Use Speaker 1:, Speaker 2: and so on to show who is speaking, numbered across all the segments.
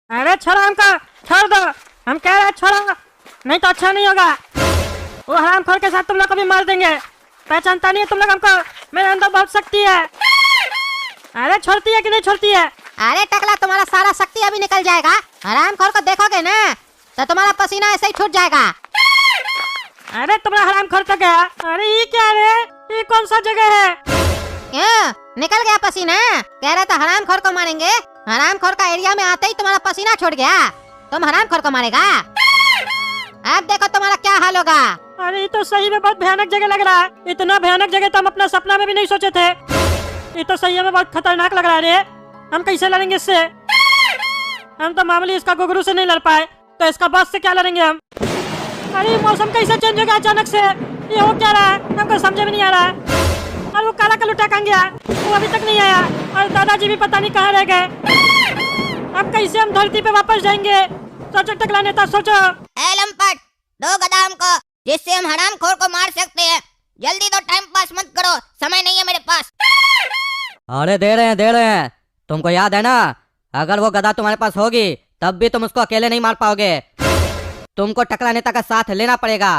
Speaker 1: अरे छोड़ो हमको, छोड़ दो। हम कह रहे हैं छोड़ो, नहीं तो अच्छा नहीं होगा। वो हरामखोर के साथ तुम लोग को भी मार देंगे। पहचानता नहीं है तुम लोग हमको? मेरे अंदर बहुत शक्ति है। अरे छोड़ती है कि नहीं छोड़ती है?
Speaker 2: अरे टकला, तुम्हारा सारा शक्ति अभी निकल जाएगा। हरामखोर को देखोगे ना तो तुम्हारा पसीना ऐसे ही छूट जाएगा।
Speaker 1: अरे तुम्हारा हरामखोर तो गया। अरे ये क्या रे? ये कौन सा जगह है?
Speaker 2: क्यों निकल गया पसीना? कह रहे तो हरामखोर को मारेंगे। हरामखोर का एरिया में आते ही तुम्हारा पसीना छूट गया। तुम हरामखोर को मारेगा? अब देखो तुम्हारा क्या हाल होगा।
Speaker 1: अरे ये तो सही में बहुत भयानक जगह लग रहा है। इतना भयानक जगह तो हम अपना सपना में भी नहीं सोचे थे। ये तो सही में बहुत खतरनाक लग रहा है रे। हम कैसे लड़ेंगे इससे? हम तो मामूली इसका गुगरू से नहीं लड़ पाए, तो इसका बॉस से क्या लड़ेंगे हम? अरे मौसम कैसे चेंज हो गया अचानक से? ये हो क्या रहा है? हमको समझ में नहीं आ रहा है। और वो काला कलूटा कहाँ गया? वो अभी तक नहीं आया। और दादाजी भी पता नहीं कहाँ रह गए। अब कैसे हम धरती पे वापस जाएंगे? सोचो टकला नेता, सोचो।
Speaker 3: लंपट, दो गदा हमको जिससे हम हरामखोर को मार सकते हैं। जल्दी दो, टाइम पास मत करो, समय नहीं है मेरे पास।
Speaker 4: अरे दे रहे हैं। तुमको याद है ना, अगर वो गदा तुम्हारे पास होगी तब भी तुम उसको अकेले नहीं मार पाओगे। तुमको टकला नेता का साथ लेना पड़ेगा।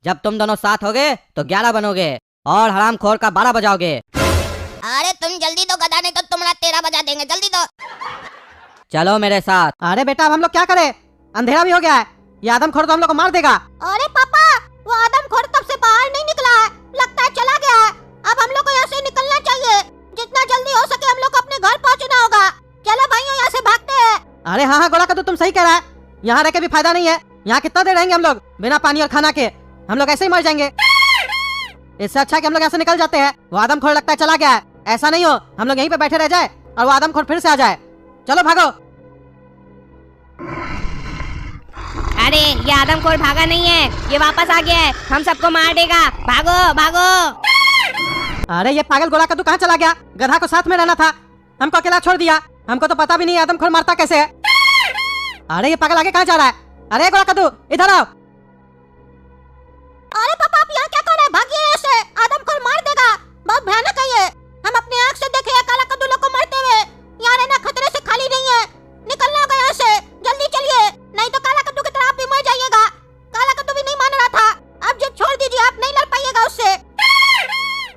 Speaker 4: जब तुम दोनों साथ होगे तो 11 बनोगे और हरामखोर का 12 बजाओगे।
Speaker 3: अरे तुम जल्दी दो गदा, नहीं तो तुम्हारा 13 बजा देंगे। जल्दी दो।
Speaker 4: चलो मेरे साथ।
Speaker 2: अरे बेटा, अब हम लोग क्या करें? अंधेरा भी हो गया है। ये आदमखोर तो हम लोग को मार देगा। अरे पापा, वो आदमखोर तब से बाहर नहीं निकला है। लगता है चला गया है। अब हम लोग को यहाँ से निकलना चाहिए। जितना जल्दी हो सके हम लोग को अपने घर पहुँचना होगा। चलो भाइयों, यहाँ से भागते हैं। अरे हाँ गोला कद्दू, तुम सही कह रहा है। यहाँ रह के भी फायदा नहीं है। यहाँ कितना देर रहेंगे हम लोग बिना पानी और खाना के? हम लोग ऐसे ही मर जाएंगे। इससे अच्छा कि हम लोग यहाँ से निकल जाते हैं। वो आदमखोर लगता है चला गया है। ऐसा नहीं हो हम लोग यहीं पे बैठे रह जाए और वो आदमखोर फिर से आ जाए। चलो भागो।
Speaker 3: अरे ये आदमखोर भागा नहीं है, ये वापस आ गया है। हम सबको मार देगा। भागो भागो।
Speaker 2: अरे ये पागल गोला कद्दू कहाँ चला गया? गधा को साथ में रहना था, हमको अकेला छोड़ दिया। हमको तो पता भी नहीं आदमखोर मारता कैसे है। अरे ये पागल आगे कहाँ जा रहा है? अरे गोला कद्दू इधर आओ। अरे पापा, आप यहाँ क्या कर रहे हैं? भागिए यहाँ से, आदमखोर मार देगा। बहुत भयानक है ये। हम अपनी आँख से देखे काला कद्दू लोग को मरते हुए। यहाँ रहना खतरे से खाली नहीं है। निकलना होगा यहाँ से, जल्दी चलिए, नहीं तो काला कद्दू की तरह आप भी मर जाइएगा। काला कद्दू भी नहीं मान रहा था। अब जिद छोड़ दीजिए, आप नहीं लड़ पाइएगा उससे।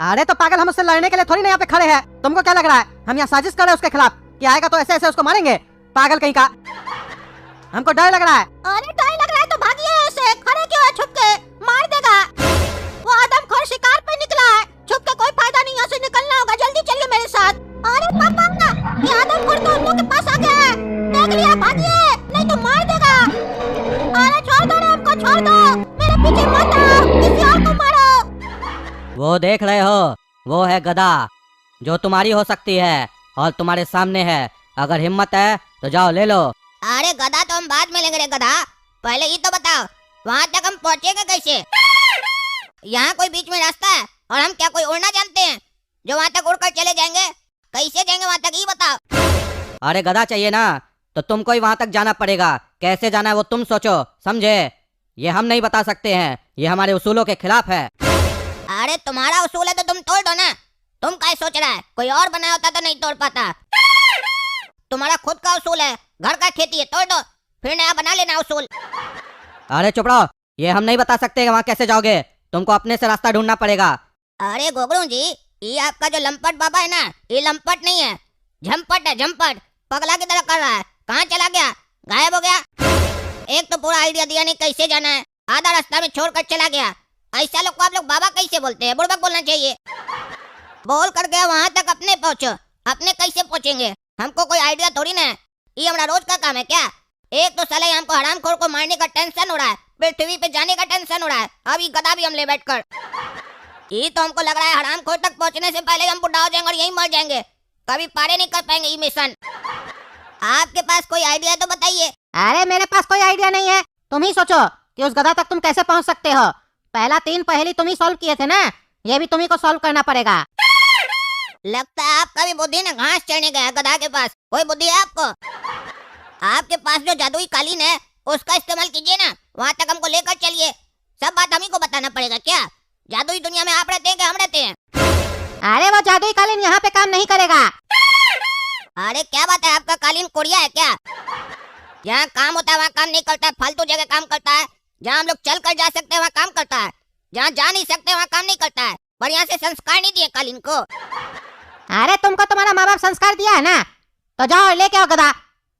Speaker 2: अरे तो पागल, हम उससे लड़ने के लिए थोड़ी ना यहाँ पे खड़े हैं। तुमको क्या लग रहा है हम यहाँ साजिश कर रहे हैं उसके खिलाफ कि आएगा तो ऐसे ऐसे उसको मारेंगे? पागल कहीं का। हमको डर लग रहा है। अरे डर लग रहा है तो भागिए ऐसे। खड़े क्यों है? छुप के मार देगा। वो आदमखोर शिकार पे निकला है। छुप के कोई फायदा नहीं, यहाँ से निकलना होगा। जल्दी चलिए मेरे साथ। अरे पापा, ये आदमखोर तो हम लोग के पास आ गया है। देख लिया, भागिए नहीं तो मार देगा। अरे छोड़ दो रे हमको, छोड़ दो। मेरे पीछे मत आओ, किसी और को मारो।
Speaker 4: वो देख रहे हो, वो है गदा जो तुम्हारी हो सकती है और तुम्हारे सामने है। अगर हिम्मत है तो जाओ ले लो।
Speaker 3: अरे गधा तो हम बाद में लेंगे रे गधा। पहले ये तो बताओ, वहाँ तक हम पहुँचेंगे कैसे? यहाँ कोई बीच में रास्ता है और हम क्या कोई उड़ना जानते हैं जो वहाँ तक उड़कर चले जाएंगे? कैसे जाएंगे वहाँ तक, ये बताओ।
Speaker 4: अरे गधा चाहिए ना तो तुमको ही वहाँ तक जाना पड़ेगा। कैसे जाना है वो तुम सोचो, समझे? ये हम नहीं बता सकते हैं, ये हमारे उसूलों के खिलाफ है।
Speaker 3: अरे तुम्हारा उसूल है तो तुम तोड़ दो ना। तुम क्या सोच रहा है? कोई और बनाया होता तो नहीं तोड़ पाता। तुम्हारा खुद का उसूल है, घर का खेती है, तोड़ दो फिर नया बना लेना उसूल।
Speaker 4: अरे चुप रहो, ये हम नहीं बता सकते वहाँ कैसे जाओगे। तुमको अपने से रास्ता ढूंढना पड़ेगा।
Speaker 3: अरे गोगड़ू जी, ये आपका जो लंपट बाबा है ना, ये लंपट नहीं है, झंपट है। झंपट पगला की तरह कर रहा है। कहाँ चला गया? गायब हो गया। एक तो पूरा आइडिया दिया नहीं कैसे जाना है, आधा रास्ता में छोड़कर चला गया। ऐसा लोग को आप लोग बाबा कैसे बोलते हैं? बुड़बक बोलना चाहिए। बोल कर गया वहाँ तक, अपने पहुँचो। अपने कैसे पहुँचेंगे? हमको कोई आइडिया थोड़ी ना है, ये हमारा रोज का काम है क्या? एक तो साले हमको हरामखोर को मारने का टेंशन हो रहा है, पृथ्वी पे जाने का टेंशन हो रहा है, अब ये गधा भी हम ले बैठकर। ये तो हमको लग रहा है हरामखोर तक पहुंचने से पहले हम बुढ़ा हो जाएंगे और यहीं मर जाएंगे। कभी पारे नहीं कर पाएंगे ये मिशन। आपके पास कोई आइडिया तो बताइए।
Speaker 2: अरे मेरे पास कोई आइडिया नहीं है। तुम ही सोचो कि उस गधा तक तुम कैसे पहुंच सकते हो। पहला 3 पहेली तुम ही सॉल्व किए थे ना, ये भी तुम्ही को सॉल्व करना पड़ेगा।
Speaker 3: लगता है आपका भी बुद्धि ना घास चढ़ने गया गधा के पास। कोई बुद्धि है आपको? आपके पास जो जादुई कालीन है उसका इस्तेमाल कीजिए ना, वहाँ तक हमको लेकर चलिए। सब बात हम ही को बताना पड़ेगा क्या? जादुई दुनिया में आप रहते हैं कि हम रहते हैं?
Speaker 2: अरे वो जादुई कालीन यहाँ पे काम नहीं करेगा।
Speaker 3: अरे क्या बात है, आपका कालीन कोरिया है क्या? जहाँ काम होता है वहाँ काम नहीं करता है, फालतू जगह काम करता है। जहाँ हम लोग चल कर जा सकते हैं वहाँ काम करता है, जहाँ जा नहीं सकते वहाँ काम नहीं करता है। पर यहाँ से संस्कार नहीं दिए कल इनको।
Speaker 2: अरे तुमको तुम्हारा माँ बाप संस्कार दिया है ना, तो जाओ लेके आओ गधा।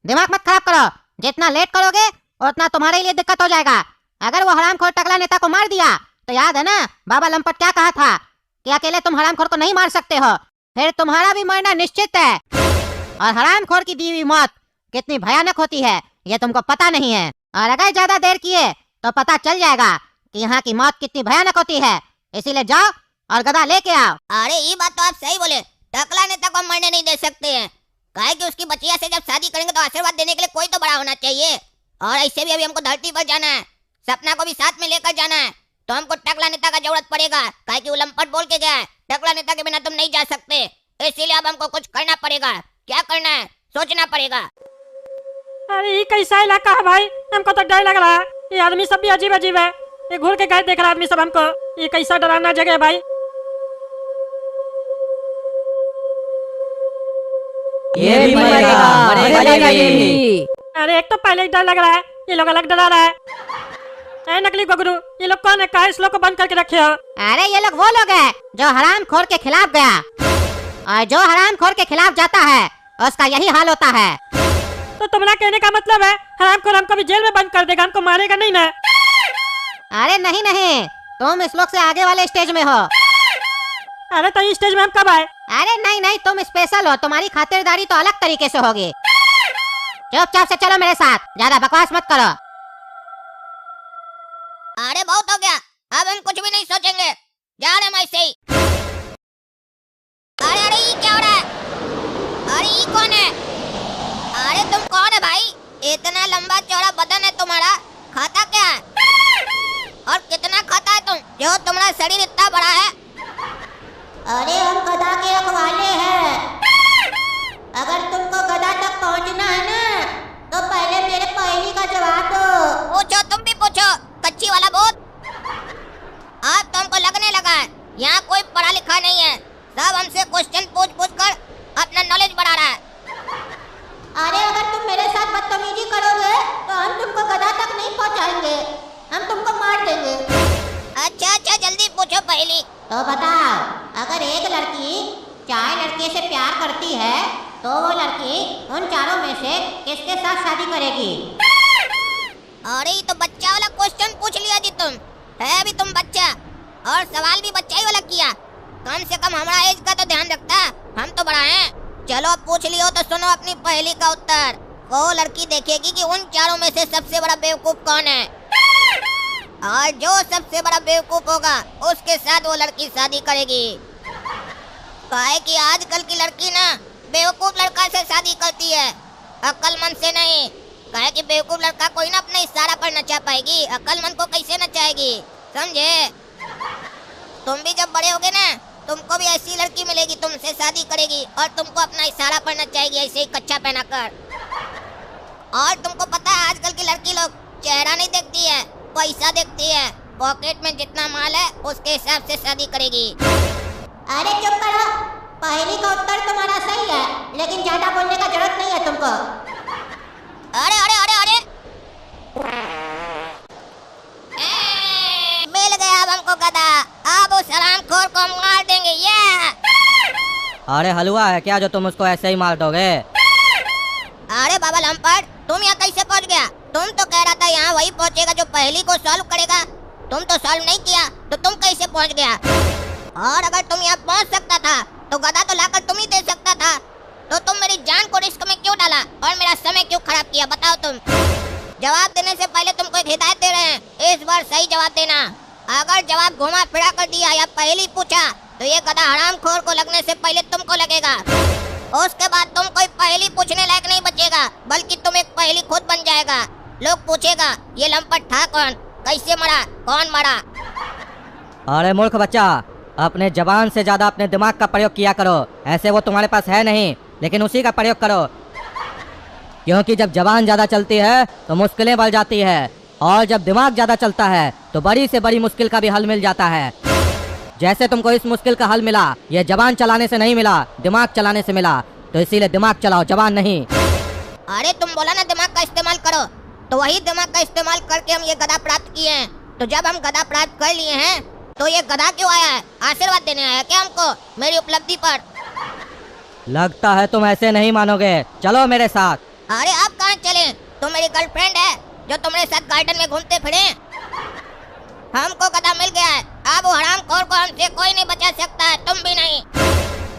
Speaker 2: दिमाग मत खराब करो, जितना लेट करोगे उतना तुम्हारे लिए दिक्कत हो जाएगा। अगर वो हरामखोर टकला नेता को मार दिया तो याद है ना बाबा लंपट क्या कहा था कि अकेले तुम हरामखोर को नहीं मार सकते हो, फिर तुम्हारा भी मरना निश्चित है। और हरामखोर की दी हुई मौत कितनी भयानक होती है ये तुमको पता नहीं है, और अगर ज्यादा देर किए तो पता चल जाएगा कि यहाँ की मौत कितनी भयानक होती है। इसीलिए जाओ और गधा लेके आओ।
Speaker 3: अरे ये बात तो आप सही बोले, टकला नेता को मरने नहीं दे सकते हैं। काहे कि उसकी बच्चिया से जब शादी करेंगे तो आशीर्वाद देने के लिए कोई तो बड़ा होना चाहिए। और ऐसे भी अभी हमको धरती पर जाना है, सपना को भी साथ में लेकर जाना है, तो हमको टकला नेता का जरूरत पड़ेगा। काहे कि वो लंपट बोल के गया है टकला नेता के बिना तुम नहीं जा सकते। इसीलिए अब हमको कुछ करना पड़ेगा। क्या करना है सोचना पड़ेगा।
Speaker 1: अरे ये कैसा इलाका है भाई, हमको तो डर लग रहा है। ये आदमी सब भी अजीब अजीब है, ये घूर के गए देख रहा आदमी सब हमको। ये कैसा डरावना जगह है भाई।
Speaker 4: ये भी मरेगा ये भी।
Speaker 1: अरे एक तो पहले ही डर लग रहा है, ये लोग अलग डरा रहा है। अरे नकली गोगरू, ये लोग कौन है? काहे इस लोग को बंद करके रखे हो?
Speaker 2: अरे ये लोग वो लोग हैं जो हरामखोर के खिलाफ गया, और जो हरामखोर के खिलाफ जाता है उसका यही हाल होता है।
Speaker 1: तो तुम्हारा कहने का मतलब है हरामखोर हमको भी जेल में बंद कर देगा, हमको मारेगा नहीं ना?
Speaker 2: अरे नहीं नहीं, तुम इस लोग से आगे वाले स्टेज में हो।
Speaker 1: अरे तो इस स्टेज में हम कब आए?
Speaker 2: अरे नहीं नहीं, तुम स्पेशल हो, तुम्हारी खातिरदारी तो अलग तरीके से होगी। चुपचाप से चलो मेरे साथ, ज्यादा बकवास मत करो।
Speaker 3: अरे बहुत हो गया, अब हम कुछ भी नहीं सोचेंगे, जा रहे हम ऐसे ही। अरे अरे ये क्या हो रहा है? अरे ये कौन है? अरे तुम कौन है भाई? इतना लंबा चौड़ा बदन है तुम्हारा, खाता क्या है? और कितना खाता है तुम जो तुम्हारा शरीर इतना बड़ा है?
Speaker 2: अरे हम गधा के रखवाले हैं। अगर तुमको गधा तक पहुंचना है ना तो पहले मेरे पहेली का जवाब दो।
Speaker 3: पूछो, तुम भी पूछो, कच्ची वाला बोल। अब तो हमको लगने लगा है यहाँ कोई पढ़ा लिखा नहीं है, सब हमसे क्वेश्चन पूछ पूछ कर अपना नॉलेज बढ़ा रहा है।
Speaker 2: अरे अगर तुम मेरे साथ बदतमीजी करोगे तो हम तुमको गधा तक नहीं पहुंचाएंगे, हम तुमको मार देंगे।
Speaker 3: अच्छा अच्छा जल्दी पूछो पहली।
Speaker 2: तो बताओ, अगर एक लड़की 4 लड़के से प्यार करती है तो वो लड़की उन चारों में से किसके साथ शादी करेगी?
Speaker 3: अरे ये तो बच्चा वाला क्वेश्चन पूछ लिया जी तुम, है भी तुम बच्चा और सवाल भी बच्चा ही वाला किया। कम से कम हमारा एज का तो ध्यान रखता, हम तो बड़ा हैं। चलो अब पूछ लियो तो सुनो अपनी पहेली का उत्तर। वो लड़की देखेगी कि उन चारों में से सबसे बड़ा बेवकूफ कौन है, और जो सबसे बड़ा बेवकूफ होगा उसके साथ वो लड़की शादी करेगी। काहे कि आजकल की लड़की ना बेवकूफ लड़का से शादी करती है, अक्लमंद से नहीं। काहे कि बेवकूफ लड़का कोई ना अपने इशारा पर नचा पाएगी, अक्लमंद को कैसे नचाएगी, समझे? तुम भी जब बड़े होगे ना तुमको भी ऐसी लड़की मिलेगी, तुमसे शादी करेगी और तुमको अपना इशारा पर नचाएगी, ऐसे ही कच्चा पहना कर। और तुमको पता है आजकल की लड़की लोग चेहरा नहीं देखती है, पैसा देखती है। पॉकेट में जितना माल है उसके हिसाब से शादी करेगी।
Speaker 2: अरे चुप करो, पहेली का उत्तर तुम्हारा सही है लेकिन ज्यादा बोलने का जरूरत नहीं है तुमको।
Speaker 3: अरे अरे अरे अरे मिल गया अब हमको गधा, अब उस हरामखोर को मार देंगे। ये
Speaker 4: अरे हलवा है क्या जो तुम उसको ऐसे ही मार दोगे?
Speaker 3: अरे बाबा लंपट, तुम यहाँ कैसे पहुँच गया? तुम तो कह रहा था यहाँ वही पहुँचेगा जो पहेली को सॉल्व करेगा, तुम तो सॉल्व नहीं किया तो तुम कैसे पहुँच गया? और अगर तुम यहाँ पहुँच सकता था तो गधा तो लाकर तुम ही दे सकता था, तो तुम मेरी जान को रिस्क में क्यों डाला और मेरा समय क्यों खराब किया? बताओ तुम। जवाब देने से पहले तुमको एक हिदायत दे रहे हैं, इस बार सही जवाब देना। अगर जवाब घुमा फिरा कर दिया या पहेली पूछा तो ये गधा हरामखोर को लगने से पहले तुमको लगेगा, उसके बाद तुम कोई पहेली पूछने लायक नहीं बचेगा, बल्कि तुम एक पहेली खुद बन जाएगा। लोग पूछेगा ये लंपट था कौन, कैसे मरा, कौन मरा?
Speaker 4: अरे मूर्ख बच्चा, अपने जबान से ज्यादा अपने दिमाग का प्रयोग किया करो। ऐसे वो तुम्हारे पास है नहीं, लेकिन उसी का प्रयोग करो, क्योंकि जब जबान ज्यादा चलती है तो मुश्किलें बढ़ जाती है, और जब दिमाग ज्यादा चलता है तो बड़ी से बड़ी मुश्किल का भी हल मिल जाता है। जैसे तुमको इस मुश्किल का हल मिला, ये जबान चलाने से नहीं मिला, दिमाग चलाने से मिला, तो इसीलिए दिमाग चलाओ, जबान नहीं।
Speaker 3: अरे तुम बोला ना दिमाग का इस्तेमाल करो, तो वही दिमाग का इस्तेमाल करके हम ये गदा प्राप्त किए हैं। तो जब हम गदा प्राप्त कर लिए हैं तो ये गदा क्यों आया है? आशीर्वाद देने आया क्या हमको मेरी उपलब्धि पर?
Speaker 4: लगता है तुम ऐसे नहीं मानोगे, चलो मेरे साथ।
Speaker 3: अरे आप कहाँ चले? तुम मेरी गर्लफ्रेंड है जो तुम्हारे साथ गार्डन में घूमते फिरे। हमको गदा मिल गया है, अब वो हरामखोर को हमसे कोई नहीं बचा सकता है, तुम भी नहीं।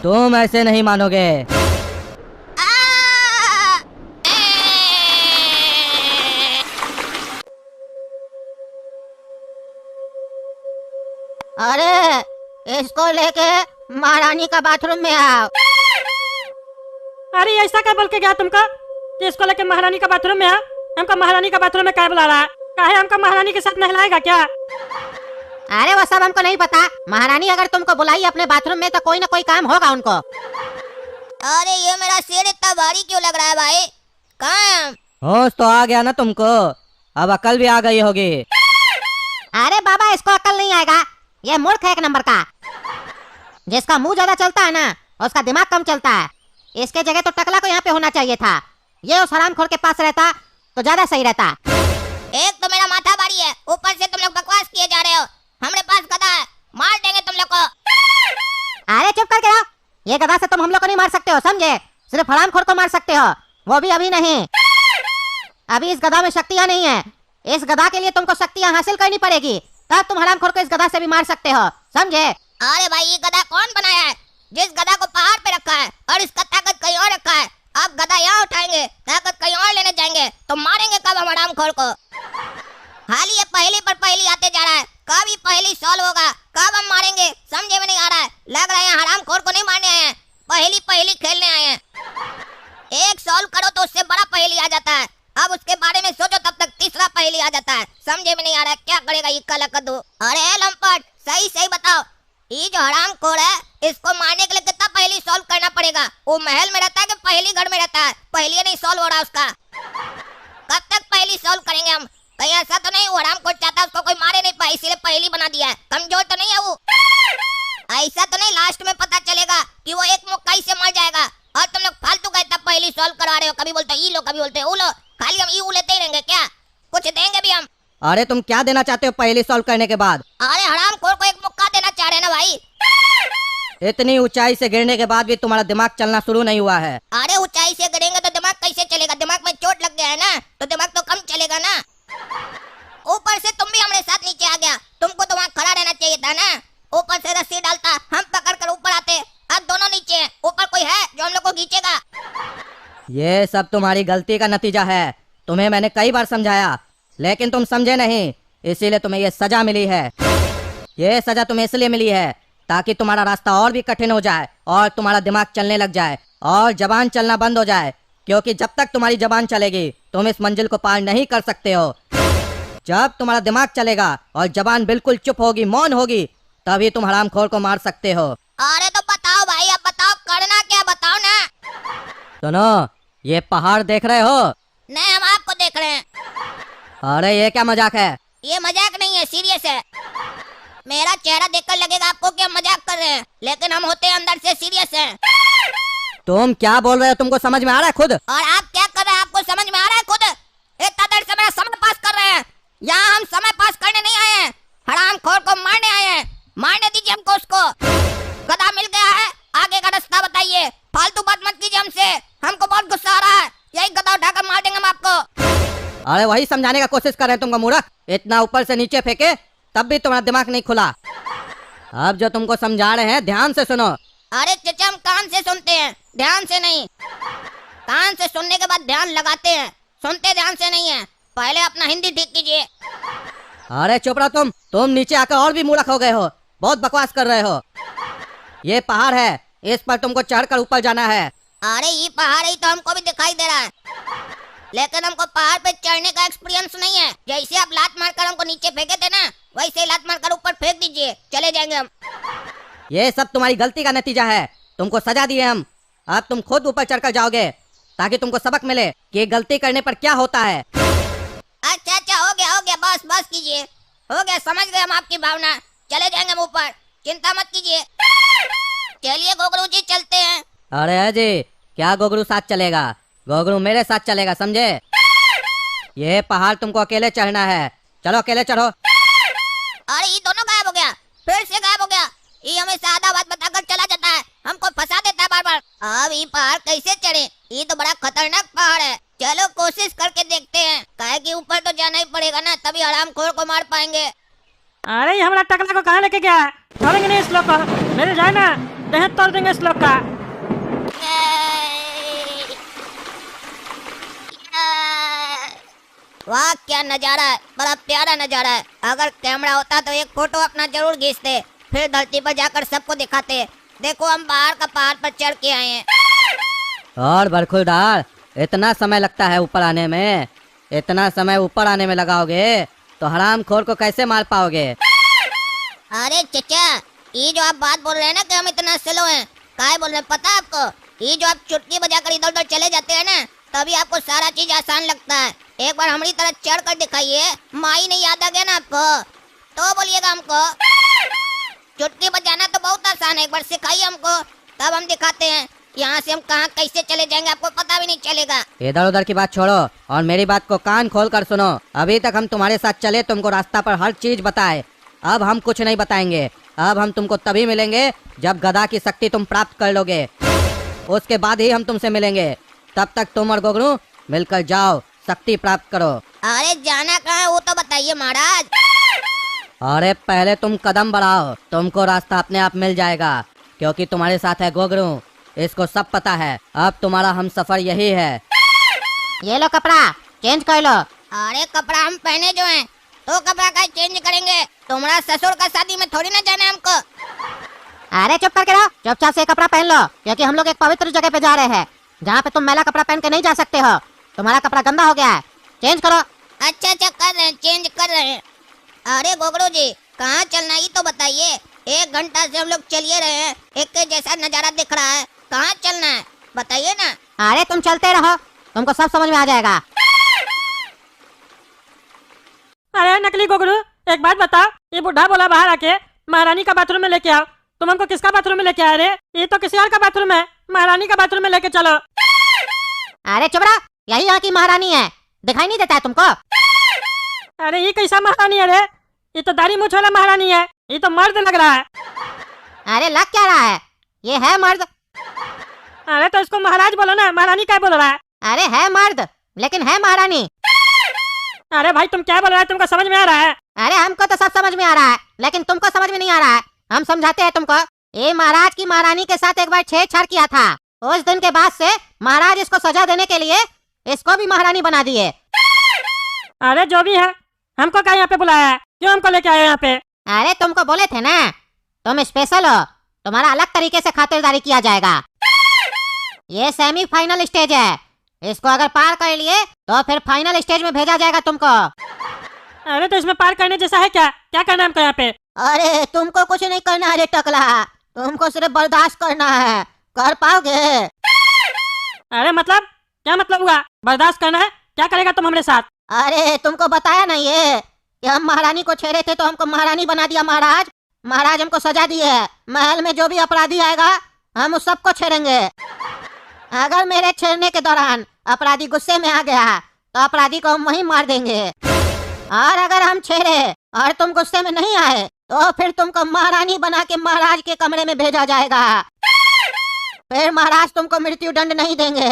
Speaker 4: तुम ऐसे नहीं मानोगे।
Speaker 2: अरे इसको लेके महारानी का बाथरूम में आओ।
Speaker 1: अरे ऐसा क्या बोल के गया तुमको कि इसको लेके महारानी का बाथरूम में आ? हमको महारानी का बाथरूम में क्या बुला रहा है? काहे हमको महारानी के साथ नहलाएगा क्या?
Speaker 2: अरे वो सब हमको नहीं पता। महारानी अगर तुमको बुलाई अपने बाथरूम में तो कोई ना कोई काम होगा उनको।
Speaker 3: अरे ये मेरा सिर इतना भारी क्यों लग रहा है भाई? कहाँ है हम?
Speaker 4: होश तो आ गया ना तुमको, अब अकल भी आ गई होगी।
Speaker 2: अरे बाबा इसको अकल नहीं आएगा, ये मूर्ख है एक नंबर का। जिसका मुंह ज्यादा चलता है ना उसका दिमाग कम चलता है। इसके जगह तो टकला को यहाँ पे होना चाहिए था। ये उस हरामखोर के पास रहता तो ज्यादा सही रहता।
Speaker 3: एक तो मेरा माथा भारी है, ऊपर से तुम लोग बकवास किए जा रहे हो। हमारे पास गदा है, मार देंगे तुम लोग को।
Speaker 2: अरे चुप करके रहो, ये गधा से तुम हम लोग को नहीं मार सकते हो, समझे? सिर्फ हरामखोर को मार सकते हो, वो भी अभी नहीं। अभी इस गधा में शक्तियाँ नहीं है। इस गधा के लिए तुमको शक्तियाँ हासिल करनी पड़ेगी, तब तुम हरामखोर को इस गधा से भी मार सकते हो, समझे?
Speaker 3: अरे भाई ये गधा कौन बनाया है? जिस गधा को पहाड़ पे रखा है और इसका ताकत कहीं और रखा है। आप गधा यहाँ उठाएंगे, ताकत कहीं और लेने जाएंगे तो मारेंगे कब हम हरामखोर को? हाल ये पहली पर पहली आते जा रहा है, कब ये पहली सॉल्व होगा, कब हम मारेंगे समझे में नहीं आ रहा है। लग रहा है हरामखोर को नहीं मारने आए हैं, पहली पहली खेलने आए हैं। एक सॉल्व करो तो उससे बड़ा पहली आ जाता है, अब उसके बारे में सोचो तब तक तीसरा पहली आ जाता है। समझे में नहीं आ रहा है क्या करेगा ये काला कद्दू? अरे लंपट सही सही बताओ, ये जो हरामखोर है इसको मारने के लिए कितना पहली सॉल्व करना पड़ेगा? वो महल में रहता है कि पहली घर में रहता है? पहली नहीं सॉल्व हो रहा उसका, कब तक पहली सॉल्व करेंगे हम? कहीं ऐसा तो नहीं वो हरामखोर चाहता उसको कोई मारे नहीं पाए इसीलिए पहली बना दिया है? कमजोर तो नहीं है वो? ऐसा तो नहीं लास्ट में पता चलेगा कि वो एक मुक्का ही से मर जाएगा और तुम लोग फालतू का इतना पहली सॉल्व करवा रहे हो? कभी बोलते ई लो कभी बोलते ऊ लो, खाली हम ई लेते ही रहेंगे क्या? कुछ देंगे भी हम?
Speaker 4: अरे तुम क्या देना चाहते हो पहली सॉल्व करने के बाद?
Speaker 3: अरे हरामखोर को एक मुक्का देना चाह रहे हैं ना भाई।
Speaker 4: इतनी ऊंचाई से गिरने के बाद भी तुम्हारा दिमाग चलना शुरू नहीं हुआ है।
Speaker 3: अरे ऊंचाई से गिरेंगे तो दिमाग कैसे चलेगा? दिमाग में चोट लग गया है ना, तो दिमाग तो कम चलेगा ना। ऊपर से तुम भी हमारे साथ नीचे आ गया, तुमको तो वहाँ खड़ा रहना चाहिए था ना। ऊपर से रस्सी डालता, हम पकड़ कर ऊपर आते, अब दोनों नीचे हैं। ऊपर कोई है जो हम लोग को खींचेगा?
Speaker 4: ये सब तुम्हारी गलती का नतीजा है। तुम्हें मैंने कई बार समझाया लेकिन तुम समझे नहीं, इसीलिए तुम्हें ये सजा मिली है। ये सजा तुम्हें इसलिए मिली है ताकि तुम्हारा रास्ता और भी कठिन हो जाए और तुम्हारा दिमाग चलने लग जाए और जबान चलना बंद हो जाए, क्योंकि जब तक तुम्हारी जबान चलेगी तुम इस मंजिल को पार नहीं कर सकते हो। जब तुम्हारा दिमाग चलेगा और जबान बिल्कुल चुप होगी, मौन होगी, तभी तुम हरामखोर को मार सकते हो।
Speaker 3: अरे तो बताओ भाई, अब बताओ करना क्या, बताओ ना।
Speaker 4: सुनो, ये पहाड़ देख रहे हो?
Speaker 3: नहीं हम आपको देख रहे हैं।
Speaker 4: अरे ये क्या मजाक है?
Speaker 3: ये मजाक नहीं है, सीरियस है। मेरा चेहरा देखकर लगेगा आपको कि हम मजाक कर रहे हैं, लेकिन हम होते अंदर से सीरियस हैं।
Speaker 4: तुम क्या बोल रहे हो? तुमको समझ में आ रहा है खुद?
Speaker 3: और आप क्या कर रहे हैं आपको समझ में आ रहा है खुद? इतना देर से मेरा समय पास कर रहे हैं, यहाँ हम समय पास करने नहीं आए हैं, हरामखोर को मारने आए हैं। मारने दीजिए हमको, उसको गधा मिल गया है, आगे का रास्ता बताइए। फालतू बात मत कीजिए हमसे, हमको बहुत गुस्सा आ रहा है। यही गधा उठाकर मार देंगे हम आपको।
Speaker 4: अरे वही समझाने का कोशिश कर रहे हैं तुमको मूर्ख। इतना ऊपर से नीचे फेंके तब भी तुम्हारा दिमाग नहीं खुला। अब जो तुमको समझा रहे हैं ध्यान से सुनो।
Speaker 3: अरे चचा हम कान से सुनते हैं, ध्यान से नहीं। कान से सुनने के बाद ध्यान लगाते हैं, सुनते ध्यान से नहीं है। पहले अपना हिंदी ठीक कीजिए।
Speaker 4: अरे चुप रहो तुम नीचे आकर और भी मूर्ख हो गए हो, बहुत बकवास कर रहे हो। ये पहाड़ है, इस पर तुमको चढ़कर ऊपर जाना है।
Speaker 3: अरे ये पहाड़ ही तो हमको भी दिखाई दे रहा है, लेकिन हमको पहाड़ पे चढ़ने का एक्सपीरियंस नहीं है। जैसे आप लात मारकर हमको नीचे फेंके थे ना, वैसे लात मारकर ऊपर फेंक दीजिए, चले जाएंगे हम।
Speaker 4: ये सब तुम्हारी गलती का नतीजा है, तुमको सजा दिए हम। अब तुम खुद ऊपर चढ़कर जाओगे ताकि तुमको सबक मिले कि गलती करने पर क्या होता है।
Speaker 3: अच्छा अच्छा हो गया बस बस कीजिए, हो गया, समझ गए हम आपकी भावना। चले जाएंगे हम ऊपर, चिंता मत कीजिए। चलिए गोगरू जी चलते हैं।
Speaker 4: अरे जी क्या गोगरू साथ चलेगा? गोगरू मेरे साथ चलेगा, समझे? ये पहाड़ तुमको अकेले चढ़ना है, चलो अकेले चढ़ो।
Speaker 3: अरे ये दोनों गायब हो गया, फिर से गायब हो गया। ये हमें आधा बात बताकर चला जाता है, हमको फंसा देता है बार बार। अब ये पहाड़ कैसे चढ़े? ये तो बड़ा खतरनाक पहाड़ है। चलो कोशिश करके देखते हैं, काहे कि ऊपर तो जाना ही पड़ेगा ना, तभी हरामखोर को मार पाएंगे।
Speaker 1: अरे ये हमारा टकला को कहाँ लेके गया है? छोड़ेंगे नहीं इस लोग को, मेरे जाए ना देह तोड़ देंगे इस लोग का।
Speaker 3: वाह क्या नजारा है, बड़ा प्यारा नजारा है। अगर कैमरा होता तो एक फोटो अपना जरूर खींचते, फिर धरती पर जाकर सबको दिखाते। देखो हम बाहर का पहाड़ पर चढ़ के आए हैं।
Speaker 4: और बरखुरदार, इतना समय लगता है ऊपर आने में? इतना समय ऊपर आने में लगाओगे तो हरामखोर को कैसे मार पाओगे?
Speaker 3: अरे चचा, ये जो आप बात बोल रहे हैं ना कि हम इतना स्लो हैं, काहे बोल रहे हैं पता है आपको? ये जो आप चुटकी बजाकर इधर उधर चले जाते हैं ना, तभी आपको सारा चीज आसान लगता है। एक बार हमारी तरह चढ़ कर दिखाइए, माई नहीं याद आ गया ना आपको तो बोलिएगा हमको। चुटकी बजाना तो बहुत आसान है, एक बार सिखाइए हमको, तब हम दिखाते हैं। यहाँ से हम कहाँ कैसे चले जाएंगे आपको पता भी नहीं चलेगा।
Speaker 4: इधर उधर की बात छोड़ो और मेरी बात को कान खोल कर सुनो। अभी तक हम तुम्हारे साथ चले, तुमको रास्ता पर हर चीज बताए। अब हम कुछ नहीं बताएंगे। अब हम तुमको तभी मिलेंगे जब गदा की शक्ति तुम प्राप्त कर लोगे, उसके बाद ही हम तुमसे मिलेंगे। तब तक तुम और गोगरू मिलकर जाओ, शक्ति प्राप्त करो।
Speaker 3: अरे जाना कहाँ है वो तो बताइए महाराज।
Speaker 4: अरे पहले तुम कदम बढ़ाओ, तुमको रास्ता अपने आप मिल जाएगा, क्योंकि तुम्हारे साथ है गोगरू, इसको सब पता है। अब तुम्हारा हम सफर यही है।
Speaker 2: ये लो कपड़ा, चेंज कर लो।
Speaker 3: अरे कपड़ा हम पहने जो हैं, तो कपड़ा का चेंज करेंगे? तुम्हारा ससुर का शादी में थोड़ी ना जाना है हमको।
Speaker 2: अरे चुप करके रहो, चुपचाप से कपड़ा पहन लो, क्योंकि हम लोग एक पवित्र जगह पे जा रहे हैं, जहाँ पे तुम मैला कपड़ा पहन के नहीं जा सकते हो। तुम्हारा कपड़ा गंदा हो गया है, चेंज करो।
Speaker 3: अच्छा कर रहे हैं, चेंज कर रहे हैं। अरे गोगरू जी, कहाँ चलना ये तो बताइए। 1 घंटा से हम लोग चलिए रहे हैं, एक के जैसा नजारा दिख रहा है, कहाँ चलना है बताइए ना।
Speaker 2: अरे तुम चलते रहो, तुमको सब समझ में आ जाएगा।
Speaker 1: अरे नकली गोगरू, एक बात बता, ये बुढ़ा बोला बाहर आके महारानी का बाथरूम में लेके आओ। तुम हमको किसका बाथरूम में लेके आए रे? ये तो किसी और का बाथरूम है, महारानी का बाथरूम में लेके चलो।
Speaker 2: अरे चुप रहो, यही यहाँ की महारानी है, दिखाई नहीं देता है तुमको?
Speaker 1: अरे ये कैसा महारानी है रे? ये तो दाढ़ी मूंछ वाला महारानी है, ये तो मर्द लग रहा है।
Speaker 2: अरे लग क्या रहा है, ये है मर्द।
Speaker 1: अरे तो इसको महाराज बोलो ना, महारानी क्या बोल रहा है?
Speaker 2: अरे है मर्द, लेकिन है महारानी।
Speaker 1: अरे भाई तुम क्या बोल रहा है, तुमको समझ में आ रहा है?
Speaker 2: अरे हमको तो सब समझ में आ रहा है, लेकिन तुमको समझ में नहीं आ रहा है। हम समझाते हैं तुमको। ये महाराज की महारानी के साथ एक बार छेड़छाड़ किया था, उस दिन के बाद से महाराज इसको सजा देने के लिए इसको भी महारानी बना दिए।
Speaker 1: अरे जो भी है, हमको क्या यहाँ पे बुलाया है? क्यों हमको लेके आए यहाँ पे?
Speaker 2: अरे तुमको बोले थे ना, तुम स्पेशल हो, तुम्हारा अलग तरीके से खातिरदारी किया जाएगा। ये सेमीफाइनल स्टेज है, इसको अगर पार कर लिए तो फिर फाइनल स्टेज में भेजा जाएगा तुमको।
Speaker 1: अरे तो इसमें पार करने जैसा है क्या? क्या करना है हमको यहाँ पे?
Speaker 2: अरे तुमको कुछ नहीं करना है रे टकला, तुमको सिर्फ बर्दाश्त करना है। कर पाओगे?
Speaker 1: अरे मतलब क्या मतलब हुआ? बर्दाश्त करना है? क्या करेगा तुम हमारे साथ?
Speaker 2: अरे तुमको बताया ना ये कि हम महारानी को छेड़े थे तो हमको महारानी बना दिया महाराज। महाराज हमको सजा दी है, महल में जो भी अपराधी आएगा हम उस सबको छेड़ेंगे। अगर मेरे छेड़ने के दौरान अपराधी गुस्से में आ गया तो अपराधी को हम वहीं मार देंगे, और अगर हम छेड़े और तुम गुस्से में नहीं आए तो फिर तुमको महारानी बना के महाराज के कमरे में भेजा जाएगा। फिर महाराज तुमको मृत्यु दंड नहीं देंगे,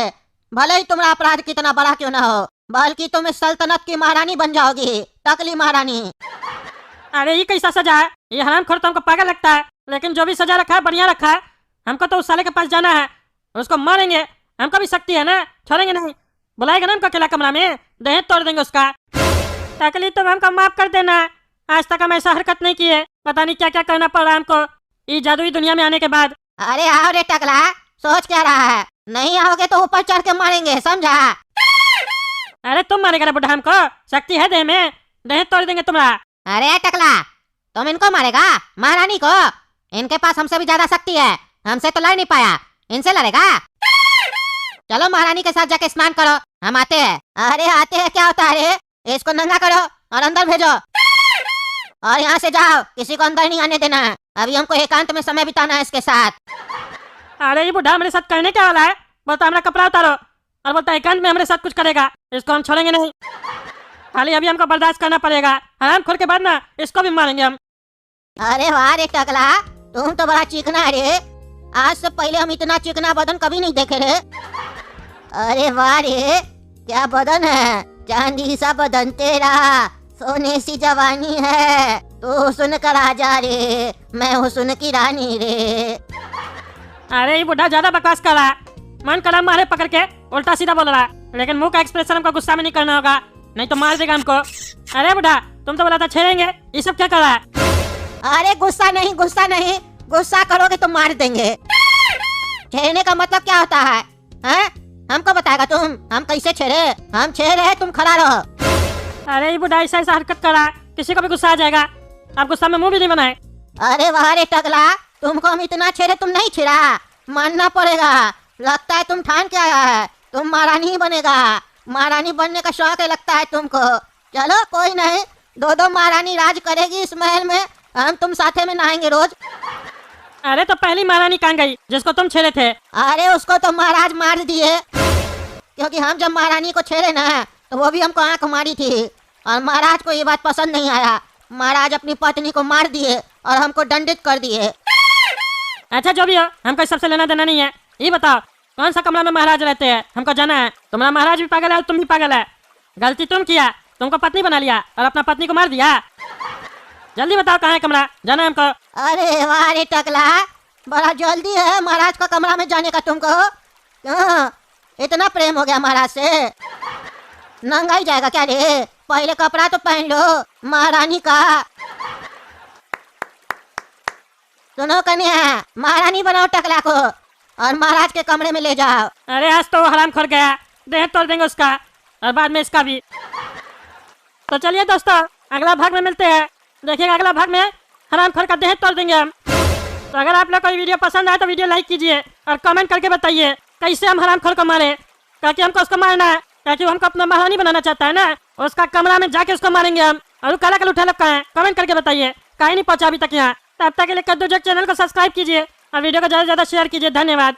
Speaker 2: भले ही तुम्हारा अपराध कितना बड़ा क्यों ना हो, बल्कि तुम इस सल्तनत की महारानी बन जाओगी, टकली महारानी।
Speaker 1: अरे ये कैसा सजा है? ये हरामखोर तो हमको पागल लगता है, लेकिन जो भी सजा रखा है बढ़िया रखा है। हमको तो उस साले के पास जाना है, उसको मारेंगे। हमको भी शक्ति है ना, छोड़ेंगे नहीं। बुलाएगा ना हमको अकेला कमरा में, देह तोड़ देंगे उसका। टकली तुम हमको माफ कर देना, आज तक हम ऐसा हरकत नहीं किए। पता नहीं क्या क्या करना पड़ रहा है हमको इस जादुई दुनिया में आने के बाद।
Speaker 2: अरे आओ रे टकला, सोच क्या रहा है? नहीं आओगे तो ऊपर चढ़ के मारेंगे, समझा?
Speaker 1: अरे तुम मारेगा रे बुढ़ा हमको? शक्ति है देह में, देह तोड़ देंगे तुम्हारा।
Speaker 2: अरे टकला, तुम इनको मारेगा, महारानी को? इनके पास हमसे भी ज्यादा शक्ति है, हमसे तो लड़ नहीं पाया, इनसे लड़ेगा? चलो महारानी के साथ जाके स्नान करो, हम आते हैं। अरे आते हैं क्या होता है रे? इसको नंगा करो और अंदर भेजो, और यहाँ से जाओ, किसी को अंदर नहीं आने देना। अभी हमको एकांत में समय बिताना है इसके साथ।
Speaker 1: अरे ये बुढ़ा मेरे साथ करने क्या वाला है? बोलता हमारा कपड़ा उतारो और बोलता है एकांत में हमारे साथ कुछ करेगा। इसको हम छोड़ेंगे नहीं, खाली अभी हमको बर्दाश्त करना पड़ेगा। हराम खोर के बाद ना इसको भी मारेंगे हम।
Speaker 2: अरे वाह रे टकला, तुम तो बड़ा चिकना है रे। आज से पहले हम इतना चिकना बदन कभी नहीं देखे रे। अरे वाह रे, क्या बदन है, चांदी सा बदन तेरा, सोने सी जवानी है। तू हुस्न का राजा रे, मैं हुस्न की रानी रे।
Speaker 1: अरे ये बुढ़ा ज्यादा बकवास कर रहा है। मन करा मारे पकड़ के, उल्टा सीधा बोल रहा है। लेकिन मुंह का एक्सप्रेशन हमको गुस्सा में नहीं करना होगा, नहीं तो मार देगा हमको। अरे बुढ़ा, तुम तो बोला था छेड़ेंगे, ये सब क्या कर रहा है?
Speaker 2: अरे गुस्सा नहीं, गुस्सा करोगे तो मार देंगे। छेड़ने का मतलब क्या होता है, हैं? हमको बताएगा तुम, हम कैसे छेड़े? हम छेड़ रहे, तुम खड़ा रहो।
Speaker 1: अरे ये बुढ़ा ऐसा हरकत कर रहा है, किसी को भी गुस्सा आ जाएगा। आप गुस्सा में मुंह भी नहीं बनाए।
Speaker 2: अरे वाह रे टकला, तुमको हम इतना छेड़े, तुम नहीं छिड़ा, मानना पड़ेगा। लगता है तुम ठान के आया है, तुम महारानी ही बनेगा। महारानी बनने का शौक है लगता है तुमको। चलो कोई नहीं, दो महारानी राज करेगी इस महल में, हम तुम साथे में नहाएंगे रोज।
Speaker 1: अरे तो पहली महारानी कहाँ गई जिसको तुम छेड़े थे?
Speaker 2: अरे उसको तो महाराज मार दिए, क्योंकि हम जब महारानी को छेड़े ना तो वो भी हमको आंख मारी थी, और महाराज को ये बात पसंद नहीं आया। महाराज अपनी पत्नी को मार दिए और हमको दंडित कर दिए।
Speaker 1: अच्छा जो भी हो, हमको इस सबसे लेना देना नहीं है। ये बताओ कौन सा कमरा में महाराज रहते हैं, हमको जाना है। तुम्हारा महाराज भी पागल है और तुम भी पागल है। गलती तुम किया, तुमको पत्नी बना लिया और अपना पत्नी को मार दिया। जल्दी बताओ कहाँ है कमरा, जाना है हमको।
Speaker 2: अरे वाह रे टकला, बड़ा जल्दी है महाराज का कमरा में जाने का तुमको। क्यों इतना प्रेम हो गया महाराज से? नंगा ही जाएगा क्या रे? पहले कपड़ा तो पहन लो महारानी का। सुनो कन्या, महारानी बनाओ टकला को और महाराज के कमरे में ले जाओ।
Speaker 1: अरे आज तो हराम खोर गया, देह तोड़ देंगे उसका और बाद में इसका भी। तो चलिए दोस्तों, अगला भाग में मिलते हैं। देखिएगा अगला भाग में हराम खोर का देह तोड़ देंगे हम। तो अगर आप लोग को वीडियो पसंद आए तो वीडियो लाइक कीजिए और कमेंट करके बताइए कैसे हम हराम खोर को मारे, ताकि हमको उसको मारना है, ताकि वो हमको अपना महारानी बनाना चाहता है ना। उसका कमरा में जाके उसको मारेंगे हम। और वो काला कल उठा लगता है, कमेंट करके बताइए कहीं नहीं पहुंचा अभी तक यहाँ। तब तक के लिए कद्दू जग चैनल को सब्सक्राइब कीजिए और वीडियो को ज्यादा से ज्यादा शेयर कीजिए। धन्यवाद।